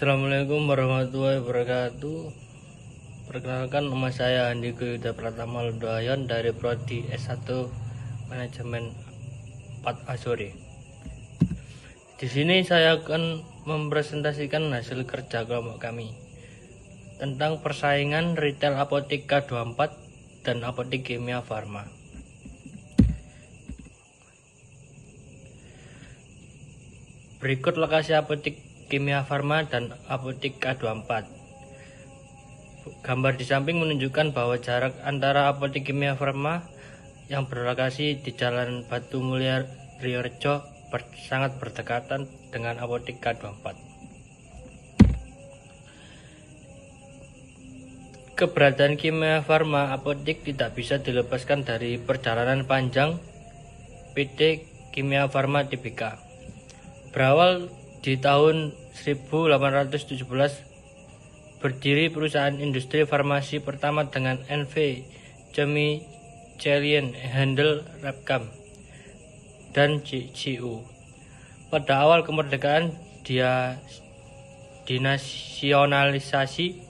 Assalamualaikum warahmatullahi wabarakatuh. Perkenalkan, nama saya Andiko Yuda Pratama Ludoayon dari Prodi S1 Manajemen 4 Azore. Di sini saya akan mempresentasikan hasil kerja kelompok kami tentang persaingan retail apotek K24 dan apotek Kimia Farma. Berikut lokasi apotek Kimia Farma dan apotek K24. Gambar di samping menunjukkan bahwa jarak antara apotek Kimia Farma yang berlokasi di Jalan Batu Mulia Riorejo sangat berdekatan dengan apotek K24. Keberadaan Kimia Farma apotek tidak bisa dilepaskan dari perjalanan panjang PT Kimia Farma Tbk. Berawal di tahun 1817, berdiri perusahaan industri farmasi pertama dengan NV Chemicalian Handel Repcam dan GCU. Pada awal kemerdekaan dia dinasionalisasi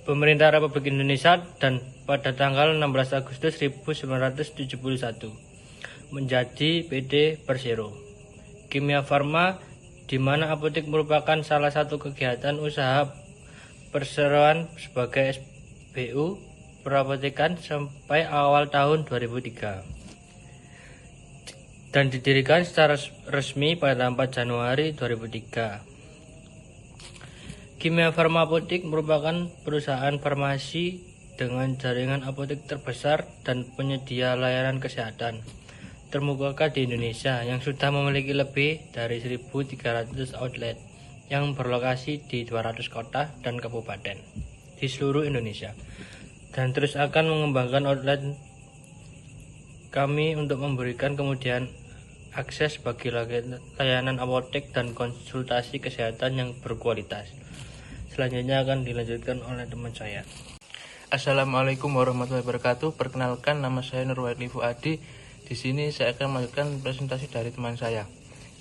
pemerintah Republik Indonesia dan pada tanggal 16 Agustus 1971 menjadi PT Persero Kimia Farma, di mana apotek merupakan salah satu kegiatan usaha perseroan sebagai SBU perapotekan sampai awal tahun 2003 dan didirikan secara resmi pada 4 Januari 2003. Kimia Farma Apotek merupakan perusahaan farmasi dengan jaringan apotek terbesar dan penyedia layanan kesehatan terkemuka di Indonesia yang sudah memiliki lebih dari 1.300 outlet yang berlokasi di 200 kota dan kabupaten di seluruh Indonesia, dan terus akan mengembangkan outlet kami untuk memberikan kemudian akses bagi layanan apotek dan konsultasi kesehatan yang berkualitas. Selanjutnya akan dilanjutkan oleh teman saya. Assalamualaikum warahmatullahi wabarakatuh. Perkenalkan, nama saya Nurwadi Fuadi. Di sini saya akan melanjutkan presentasi dari teman saya,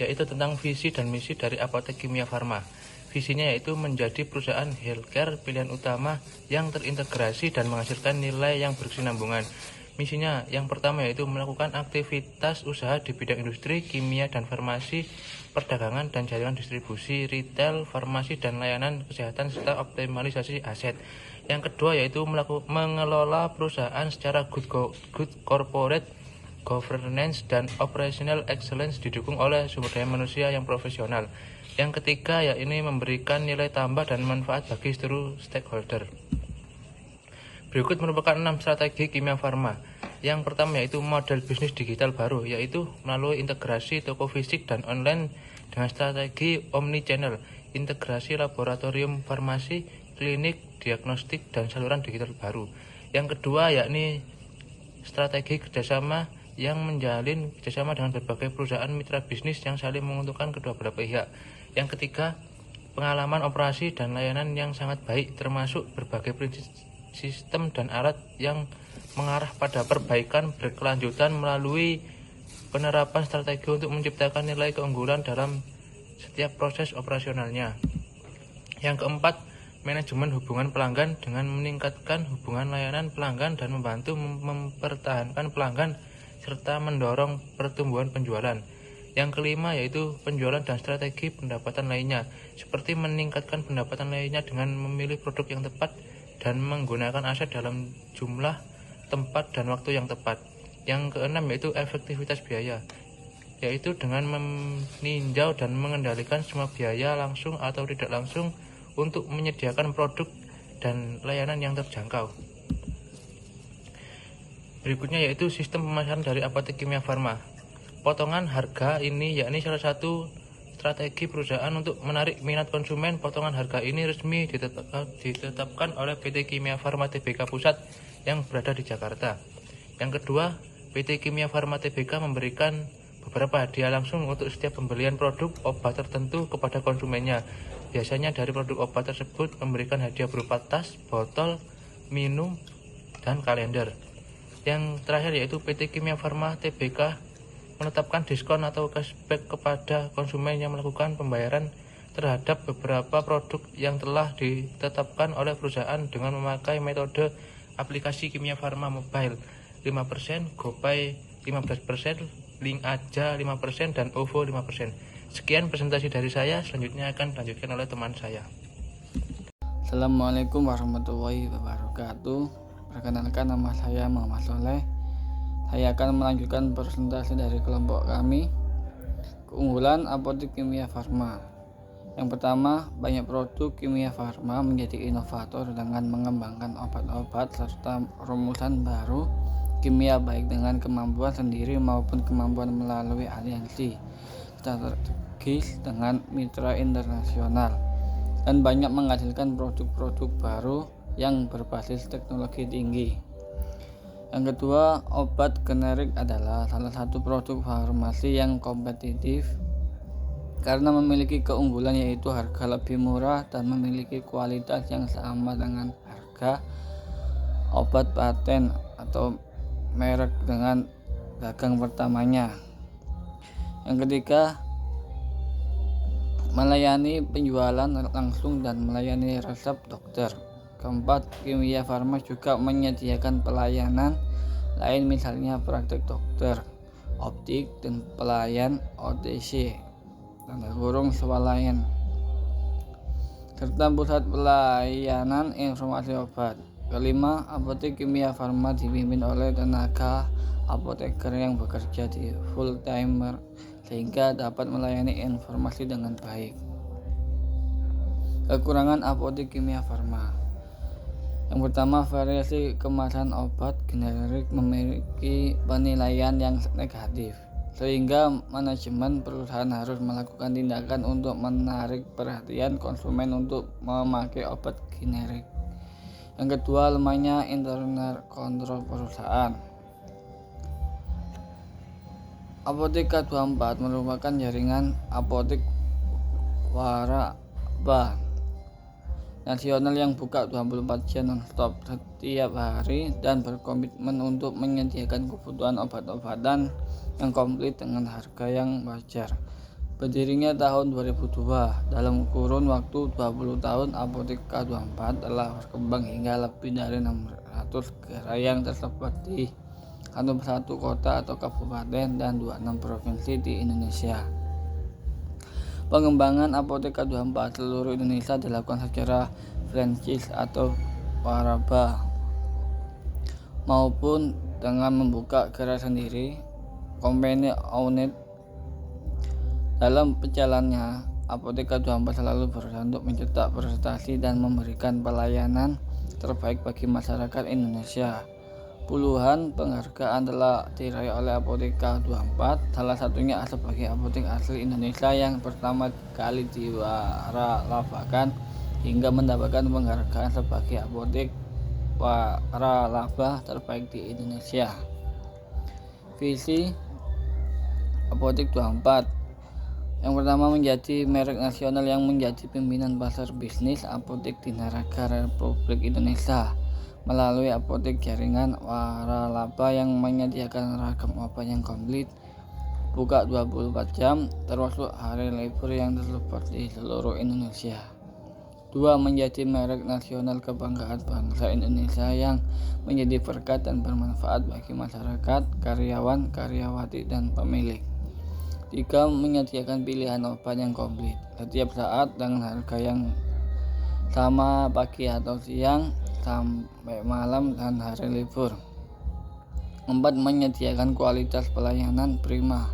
yaitu tentang visi dan misi dari apotek Kimia Farma. Visinya yaitu menjadi perusahaan healthcare pilihan utama yang terintegrasi dan menghasilkan nilai yang berkesinambungan. Misinya yang pertama yaitu melakukan aktivitas usaha di bidang industri, kimia dan farmasi, perdagangan dan jaringan distribusi, retail, farmasi dan layanan kesehatan serta optimalisasi aset. Yang kedua yaitu mengelola perusahaan secara good corporate governance dan operational excellence didukung oleh sumber daya manusia yang profesional. Yang ketiga yaitu memberikan nilai tambah dan manfaat bagi seluruh stakeholder. Berikut merupakan 6 strategi Kimia Farma. Yang pertama yaitu model bisnis digital baru, yaitu melalui integrasi toko fisik dan online dengan strategi omnichannel, integrasi laboratorium farmasi, klinik, diagnostik, dan saluran digital baru. Yang kedua yakni strategi kerjasama yang menjalin kerjasama dengan berbagai perusahaan mitra bisnis yang saling menguntungkan kedua belah pihak. Yang ketiga, pengalaman operasi dan layanan yang sangat baik, termasuk berbagai prinsip sistem dan alat yang mengarah pada perbaikan berkelanjutan melalui penerapan strategi untuk menciptakan nilai keunggulan dalam setiap proses operasionalnya. Yang keempat, manajemen hubungan pelanggan dengan meningkatkan hubungan layanan pelanggan dan membantu mempertahankan pelanggan serta mendorong pertumbuhan penjualan. Yang kelima yaitu penjualan dan strategi pendapatan lainnya, seperti meningkatkan pendapatan lainnya dengan memilih produk yang tepat dan menggunakan aset dalam jumlah, tempat, dan waktu yang tepat. Yang keenam yaitu efektivitas biaya, yaitu dengan meninjau dan mengendalikan semua biaya langsung atau tidak langsung untuk menyediakan produk dan layanan yang terjangkau. Berikutnya yaitu sistem pemasaran dari apotek Kimia Farma. Potongan harga ini yakni salah satu strategi perusahaan untuk menarik minat konsumen. Potongan harga ini resmi ditetapkan oleh PT Kimia Farma Tbk Pusat yang berada di Jakarta. Yang kedua, PT Kimia Farma Tbk memberikan beberapa hadiah langsung untuk setiap pembelian produk obat tertentu kepada konsumennya. Biasanya dari produk obat tersebut memberikan hadiah berupa tas, botol, minum, dan kalender. Yang terakhir yaitu PT Kimia Farma Tbk menetapkan diskon atau cashback kepada konsumen yang melakukan pembayaran terhadap beberapa produk yang telah ditetapkan oleh perusahaan dengan memakai metode aplikasi Kimia Farma Mobile 5%, GoPay 15%, Link Aja 5%, dan OVO 5%. Sekian presentasi dari saya, selanjutnya akan dilanjutkan oleh teman saya. Assalamualaikum warahmatullahi wabarakatuh. Perkenalkan, nama saya Muhammad Soleh. Saya akan melanjutkan presentasi dari kelompok kami, keunggulan apotek Kimia Farma. Yang pertama, banyak produk Kimia Farma menjadi inovator dengan mengembangkan obat-obat serta rumusan baru kimia baik dengan kemampuan sendiri maupun kemampuan melalui aliansi strategis dengan mitra internasional, dan banyak menghasilkan produk-produk baru yang berbasis teknologi tinggi. Yang kedua, obat generik adalah salah satu produk farmasi yang kompetitif karena memiliki keunggulan yaitu harga lebih murah dan memiliki kualitas yang sama dengan harga obat paten atau merek dengan dagang pertamanya. Yang ketiga, melayani penjualan langsung dan melayani resep dokter. Keempat, Kimia Farma juga menyediakan pelayanan lain, misalnya praktek dokter, optik, dan pelayan OTC swalayan, serta pusat pelayanan informasi obat. Kelima, apotek Kimia Farma dipimpin oleh tenaga apoteker yang bekerja di full timer sehingga dapat melayani informasi dengan baik. Kekurangan apotek Kimia Farma. Yang pertama, variasi kemasan obat generik memiliki penilaian yang negatif, sehingga manajemen perusahaan harus melakukan tindakan untuk menarik perhatian konsumen untuk memakai obat generik. Yang kedua, lemahnya internal kontrol perusahaan. Apotek K24 merupakan jaringan apotek waralaba nasional yang buka 24 jam non-stop setiap hari dan berkomitmen untuk menyediakan kebutuhan obat-obatan yang komplit dengan harga yang wajar. Berdirinya tahun 2002, dalam kurun waktu 20 tahun apotek K24 telah berkembang hingga lebih dari 600 gerai yang tersebar di 1 kota atau kabupaten dan 26 provinsi di Indonesia. Pengembangan apotek K24 seluruh Indonesia dilakukan secara franchise atau waralaba maupun dengan membuka gerai sendiri, company owned. Dalam perjalanannya, apotek K24 selalu berusaha untuk mencetak prestasi dan memberikan pelayanan terbaik bagi masyarakat Indonesia. Puluhan penghargaan telah diraih oleh apotek K24, salah satunya sebagai apotek asli Indonesia yang pertama kali diwaralabakan hingga mendapatkan penghargaan sebagai apotek waralaba terbaik di Indonesia. Visi apotek 24. Yang pertama, menjadi merek nasional yang menjadi pimpinan pasar bisnis apotek di negara Republik Indonesia melalui apotek jaringan waralaba yang menyediakan ragam obat yang komplit, buka 24 jam termasuk hari libur yang tersebar di seluruh Indonesia. 2. Menjadi merek nasional kebanggaan bangsa Indonesia yang menjadi berkat dan bermanfaat bagi masyarakat, karyawan, karyawati, dan pemilik. 3. Menyediakan pilihan obat yang komplit setiap saat dengan harga yang sama pagi atau siang sampai malam dan hari libur. 4. Menyediakan kualitas pelayanan prima.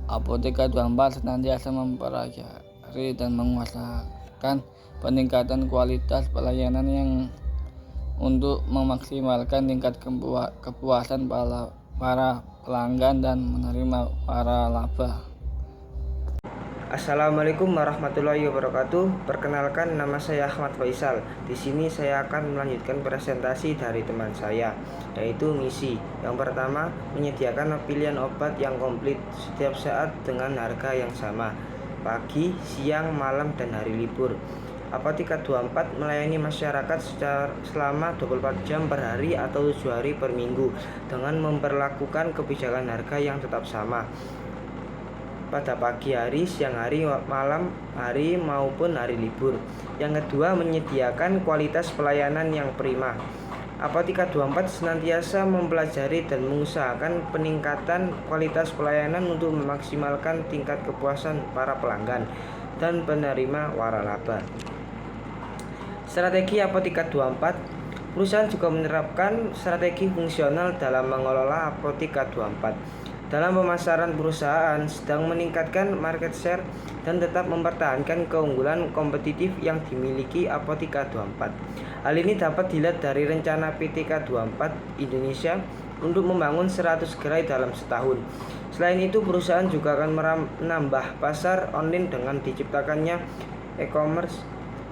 Apotek K24 senantiasa mempelajari dan mengusahakan peningkatan kualitas pelayanan yang untuk memaksimalkan tingkat kepuasan para pelanggan dan menerima waralaba. Assalamualaikum warahmatullahi wabarakatuh. Perkenalkan, nama saya Ahmad Faisal. Di sini saya akan melanjutkan presentasi dari teman saya, yaitu misi. Yang pertama, menyediakan pilihan obat yang komplit setiap saat dengan harga yang sama, pagi, siang, malam, dan hari libur. Apotek K24 melayani masyarakat selama 24 jam per hari atau 7 hari per minggu dengan memperlakukan kebijakan harga yang tetap sama. pada pagi hari, siang hari, malam hari maupun hari libur. Yang kedua, menyediakan kualitas pelayanan yang prima. Apotika 24 senantiasa mempelajari dan mengusahakan peningkatan kualitas pelayanan untuk memaksimalkan tingkat kepuasan para pelanggan dan penerima waralaba. Strategi Apotika 24. Perusahaan juga menerapkan strategi fungsional dalam mengelola Apotika 24. Dalam pemasaran, perusahaan sedang meningkatkan market share dan tetap mempertahankan keunggulan kompetitif yang dimiliki Apotika 24. Hal ini dapat dilihat dari rencana PTK 24 Indonesia untuk membangun 100 gerai dalam setahun. Selain itu, perusahaan juga akan menambah pasar online dengan diciptakannya e-commerce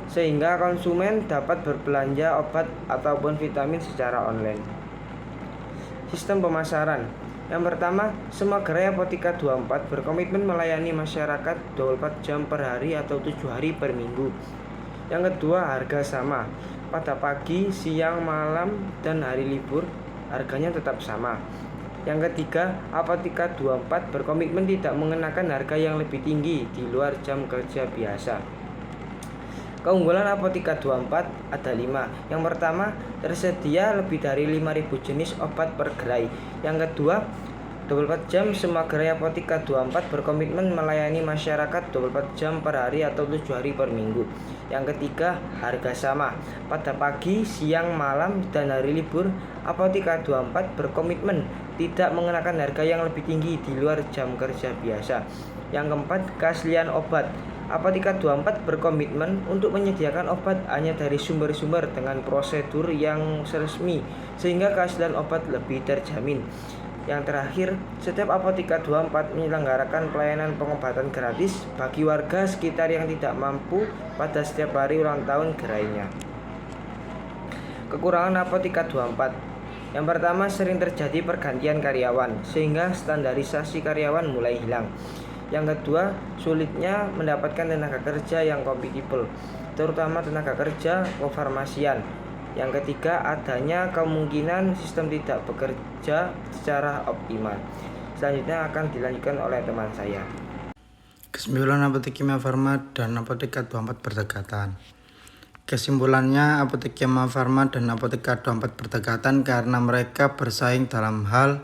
sehingga konsumen dapat berbelanja obat ataupun vitamin secara online. Sistem pemasaran. Yang pertama, semua gerai Apotika 24 berkomitmen melayani masyarakat 24 jam per hari atau 7 hari per minggu. Yang kedua, harga sama. Pada pagi, siang, malam, dan hari libur, harganya tetap sama. Yang ketiga, Apotika 24 berkomitmen tidak mengenakan harga yang lebih tinggi di luar jam kerja biasa. Keunggulan Apotika 24 ada 5. Yang pertama, tersedia lebih dari 5.000 jenis obat per gerai. Yang kedua, 24 jam semua gerai Apotika 24 berkomitmen melayani masyarakat 24 jam per hari atau 7 hari per minggu. Yang ketiga, harga sama. Pada pagi, siang, malam, dan hari libur, Apotika 24 berkomitmen tidak mengenakan harga yang lebih tinggi di luar jam kerja biasa. Yang keempat, keaslian obat. Apotika 24 berkomitmen untuk menyediakan obat hanya dari sumber-sumber dengan prosedur yang resmi sehingga keaslian obat lebih terjamin. Yang terakhir, setiap Apotika 24 menyelenggarakan pelayanan pengobatan gratis bagi warga sekitar yang tidak mampu pada setiap hari ulang tahun gerainya. Kekurangan Apotika 24. Yang pertama, sering terjadi pergantian karyawan sehingga standarisasi karyawan mulai hilang. Yang kedua, sulitnya mendapatkan tenaga kerja yang kompatibel, terutama tenaga kerja kefarmasian. Yang ketiga, adanya kemungkinan sistem tidak bekerja secara optimal. Selanjutnya akan dilanjutkan oleh teman saya. Kesimpulan Apotek Kimia Farma dan Apotika 24 berdekatan. Kesimpulannya, Apotek Kimia Farma dan Apotika 24 berdekatan karena mereka bersaing dalam hal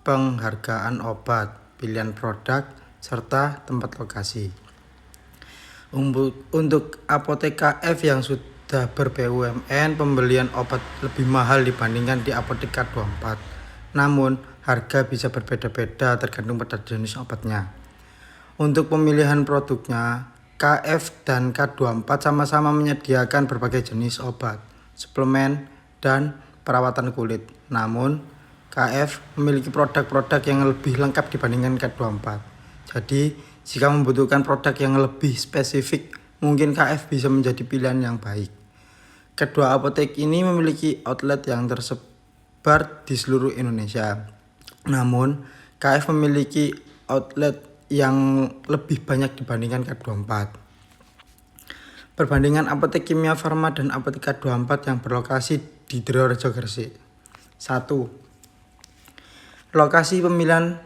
penghargaan obat, pilihan produk, serta tempat lokasi. Untuk Apoteka F yang sudah ber-BUMN, pembelian obat lebih mahal dibandingkan di Apotika 24. Namun, harga bisa berbeda-beda tergantung pada jenis obatnya. Untuk pemilihan produknya, KF dan K24 sama-sama menyediakan berbagai jenis obat, suplemen, dan perawatan kulit. Namun, KF memiliki produk-produk yang lebih lengkap dibandingkan K24. Jadi, jika membutuhkan produk yang lebih spesifik, mungkin KF bisa menjadi pilihan yang baik. Kedua apotek ini memiliki outlet yang tersebar di seluruh Indonesia. Namun, KF memiliki outlet yang lebih banyak dibandingkan K24. Perbandingan Apotek Kimia Farma dan Apotika 24 yang berlokasi di Drorejo, Gresik. 1. Lokasi pemilihan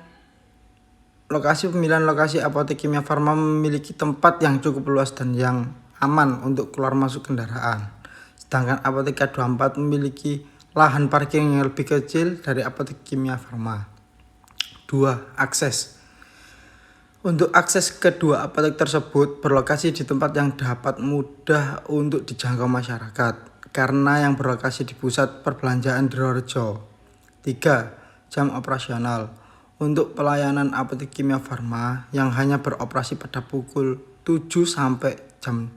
lokasi Apotek Kimia Farma memiliki tempat yang cukup luas dan yang aman untuk keluar masuk kendaraan. Sedangkan Apotika 24 memiliki lahan parkir yang lebih kecil dari Apotek Kimia Farma. 2. Akses. Untuk akses kedua apotek tersebut berlokasi di tempat yang dapat mudah untuk dijangkau masyarakat karena yang berlokasi di pusat perbelanjaan Drorejo. 3. Jam operasional. Untuk pelayanan Apotek Kimia Farma yang hanya beroperasi pada pukul 7 sampai jam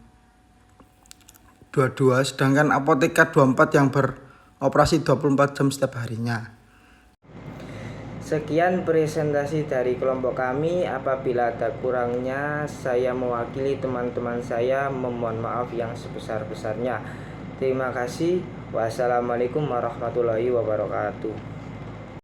22, sedangkan Apotika 24 yang beroperasi 24 jam setiap harinya. Sekian presentasi dari kelompok kami. Apabila ada kurangnya, saya mewakili teman-teman saya memohon maaf yang sebesar-besarnya. Terima kasih. Wassalamualaikum warahmatullahi wabarakatuh.